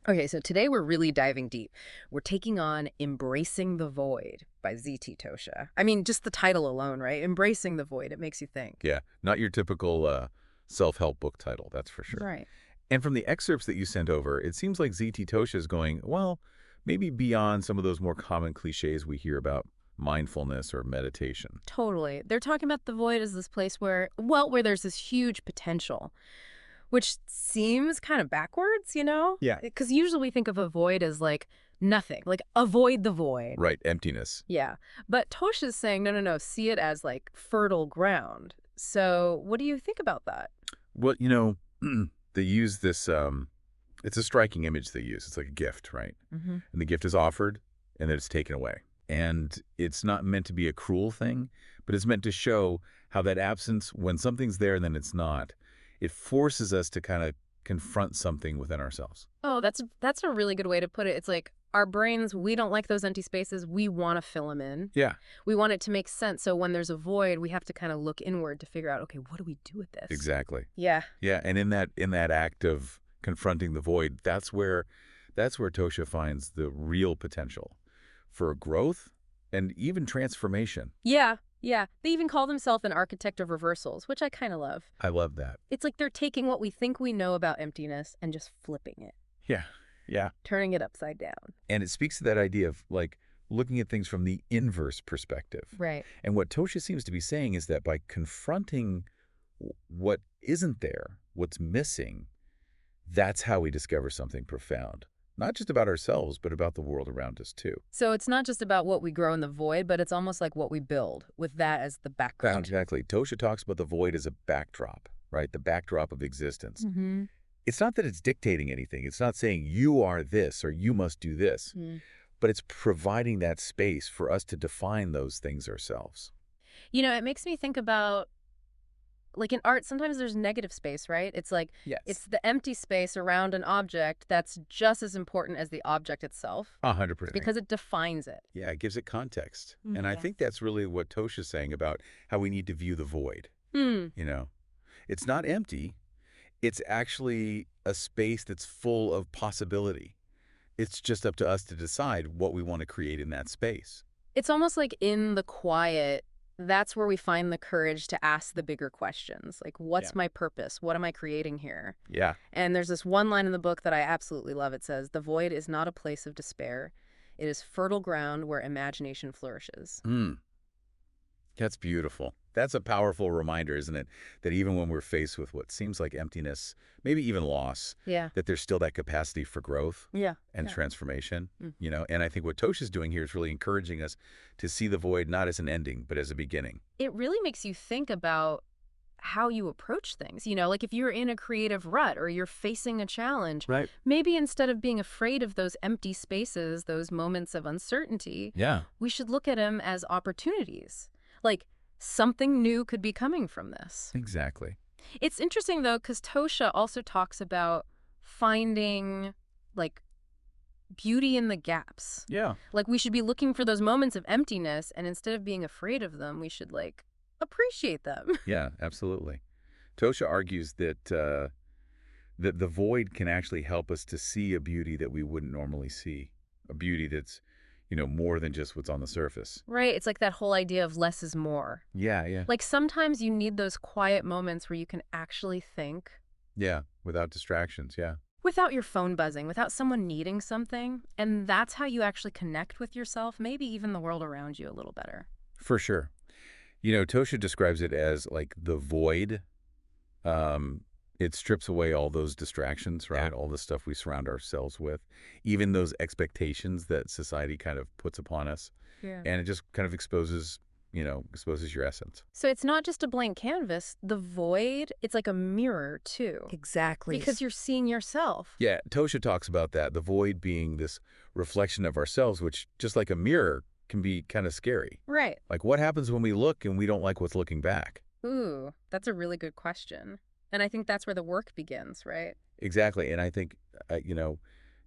Okay, so today we're really diving deep. We're taking on Embracing the Void by ZT Tosha. I mean, just the title alone, right? Embracing the Void, it makes you think. Yeah, not your typical self-help book title, that's for sure. Right. And from the excerpts that you sent over, it seems like ZT Tosha is going, well, maybe beyond some of those more common cliches we hear about mindfulness or meditation. Totally. They're talking about the void as this place where, well, where there's this huge potential, which seems kind of backwards, you know? Yeah. Because usually we think of a void as like nothing, like avoid the void. Right, emptiness. Yeah. But Tosha's saying, no, no, no, see it as like fertile ground. So what do you think about that? Well, they use this, it's a striking image they use. It's like a gift, right? Mm-hmm. And the gift is offered, and then it's taken away. And it's not meant to be a cruel thing, but it's meant to show how that absence, when something's there and then it's not, it forces us to kind of confront something within ourselves. Oh, that's a really good way to put it. It's like our brains, we don't like those empty spaces. We want to fill them in. Yeah, We want it to make sense. So when there's a void, we have to kind of look inward to figure out, okay, what do we do with this? exactly. Yeah. Yeah, and in that act of confronting the void, that's where Tosha finds the real potential for growth and even transformation. Yeah. Yeah. They even call themselves an architect of reversals, which I kind of love. I love that. It's like they're taking what we think we know about emptiness and just flipping it, Yeah, yeah. turning it upside down. And it speaks to that idea of like looking at things from the inverse perspective. Right. And what Tosha seems to be saying is that by confronting what isn't there, what's missing, that's how we discover something profound. Not just about ourselves, but about the world around us too. So it's not just about what we grow in the void, but it's almost like what we build with that as the background. Exactly. Tosha talks about the void as a backdrop, right? The backdrop of existence. Mm-hmm. It's not that it's dictating anything. It's not saying you are this or you must do this, but it's providing that space for us to define those things ourselves. You know, it makes me think about, like in art, sometimes there's negative space, right? It's like, Yes. it's the empty space around an object that's just as important as the object itself 100%. because it defines it. Yeah, it gives it context. And I Yeah. think that's really what Tosha's saying about how we need to view the void. Hmm. It's not empty. It's actually a space that's full of possibility. It's just up to us to decide what we want to create in that space. It's almost like in the quiet, that's where we find the courage to ask the bigger questions. Like, what's Yeah. my purpose? What am I creating here? Yeah. And there's this one line in the book that I absolutely love. It says, the void is not a place of despair. It is fertile ground where imagination flourishes. That's beautiful. That's a powerful reminder, isn't it? That even when we're faced with what seems like emptiness, maybe even loss, Yeah. that there's still that capacity for growth Yeah. and Yeah. transformation, Mm. And I think what Tosha's doing here is really encouraging us to see the void not as an ending, but as a beginning. It really makes you think about how you approach things. Like if you're in a creative rut or you're facing a challenge, Right. maybe instead of being afraid of those empty spaces, those moments of uncertainty, Yeah. we should look at them as opportunities. Like something new could be coming from this. Exactly. It's interesting, though, because Tosha also talks about finding, like, beauty in the gaps. Yeah. Like, we should be looking for those moments of emptiness, and instead of being afraid of them, we should, like, appreciate them. Yeah, absolutely. Tosha argues that that the void can actually help us to see a beauty that we wouldn't normally see, a beauty that's, more than just what's on the surface. Right? It's like that whole idea of less is more. Yeah, yeah. Like, sometimes you need those quiet moments where you can actually think Yeah, without distractions, yeah. without your phone buzzing, without someone needing something. And that's how you actually connect with yourself, maybe even the world around you a little better. For sure. Tosha describes it as like the void. It strips away all those distractions, right? All the stuff we surround ourselves with, even those expectations that society kind of puts upon us. Yeah. And it just kind of exposes your essence. So it's not just a blank canvas. The void, it's like a mirror, too. Exactly. Because you're seeing yourself. Yeah, Tosha talks about that, the void being this reflection of ourselves, which, just like a mirror, can be kind of scary. Right. Like, what happens when we look and we don't like what's looking back? Ooh, that's a really good question. And I think that's where the work begins, right? Exactly. And I think,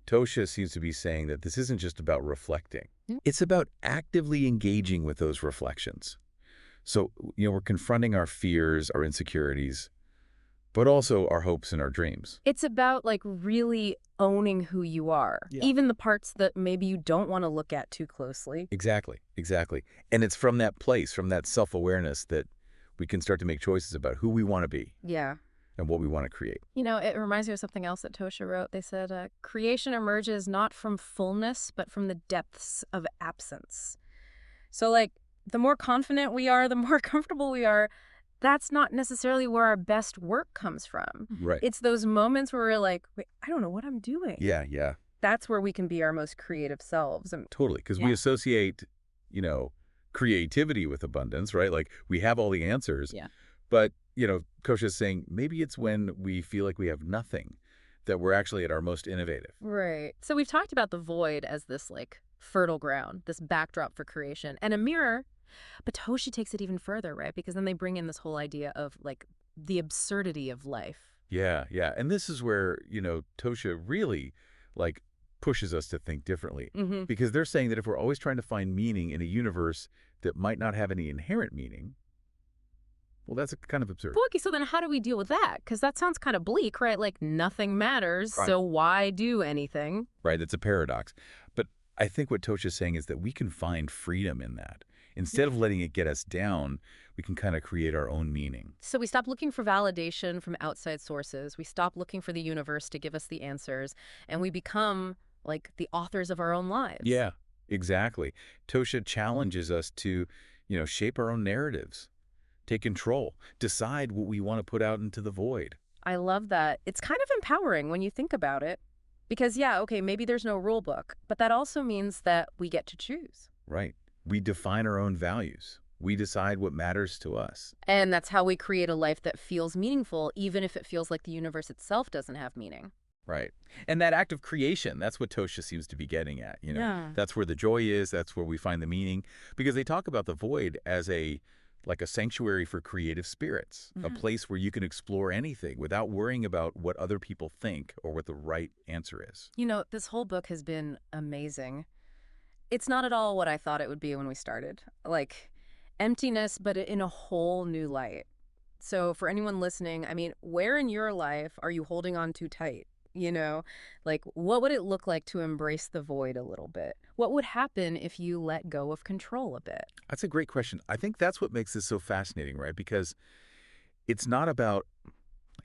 Tosha seems to be saying that this isn't just about reflecting. It's about actively engaging with those reflections. So, we're confronting our fears, our insecurities, but also our hopes and our dreams. It's about like really owning who you are, Yeah. even the parts that maybe you don't want to look at too closely. Exactly, exactly. And it's from that place, from that self-awareness that we can start to make choices about who we want to be Yeah. and what we want to create. You know, it reminds me of something else that Tosha wrote. They said, creation emerges not from fullness, but from the depths of absence. So, like, the more confident we are, the more comfortable we are, that's not necessarily where our best work comes from. Right. It's those moments where we're like, wait, I don't know what I'm doing. Yeah, yeah, That's where we can be our most creative selves. And totally. Because Yeah. we associate, creativity with abundance, right? Like we have all the answers. Yeah. But, Kosha's saying maybe it's when we feel like we have nothing that we're actually at our most innovative. Right. So we've talked about the void as this like fertile ground, this backdrop for creation and a mirror. But Toshi takes it even further, right? Because then they bring in this whole idea of like the absurdity of life. Yeah, yeah. And this is where, Tosha really like pushes us to think differently. Mm-hmm. Because they're saying that if we're always trying to find meaning in a universe that might not have any inherent meaning, well, that's kind of absurd. Okay, so then how do we deal with that? Because that sounds kind of bleak, right? Like nothing matters, Right. so why do anything? Right? It's a paradox. But I think what Tosha's saying is that we can find freedom in that. Instead of letting it get us down, we can kind of create our own meaning. So we stop looking for validation from outside sources. We stop looking for the universe to give us the answers, and we become like the authors of our own lives. Yeah, exactly. Tosha challenges us to, shape our own narratives, take control, decide what we want to put out into the void. I love that. It's kind of empowering when you think about it. Because, yeah, okay, maybe there's no rule book, but that also means that we get to choose. Right. We define our own values. We decide what matters to us. And that's how we create a life that feels meaningful, even if it feels like the universe itself doesn't have meaning. Right. And that act of creation, that's what Tosha seems to be getting at. Yeah. That's where the joy is. That's where we find the meaning. Because they talk about the void as like a sanctuary for creative spirits, a place where you can explore anything without worrying about what other people think or what the right answer is. You know, this whole book has been amazing. It's not at all what I thought it would be when we started. Like, emptiness, but in a whole new light. So for anyone listening, I mean, where in your life are you holding on too tight? Like, what would it look like to embrace the void a little bit? What would happen if you let go of control a bit? That's a great question. I think that's what makes this so fascinating, right? Because it's not about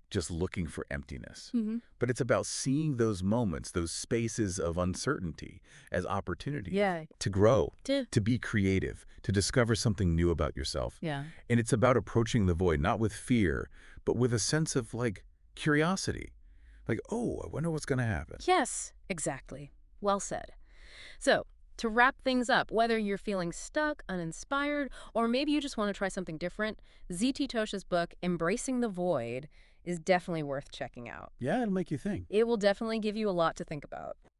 just looking for emptiness, but it's about seeing those moments, those spaces of uncertainty as opportunities Yeah. to grow, to be creative, to discover something new about yourself. Yeah. And it's about approaching the void, not with fear, but with a sense of like curiosity. Like, oh, I wonder what's going to happen. Yes, exactly. Well said. So, to wrap things up, whether you're feeling stuck, uninspired, or maybe you just want to try something different, ZT Tosha's book, Embracing the Void, is definitely worth checking out. Yeah, it'll make you think. It will definitely give you a lot to think about.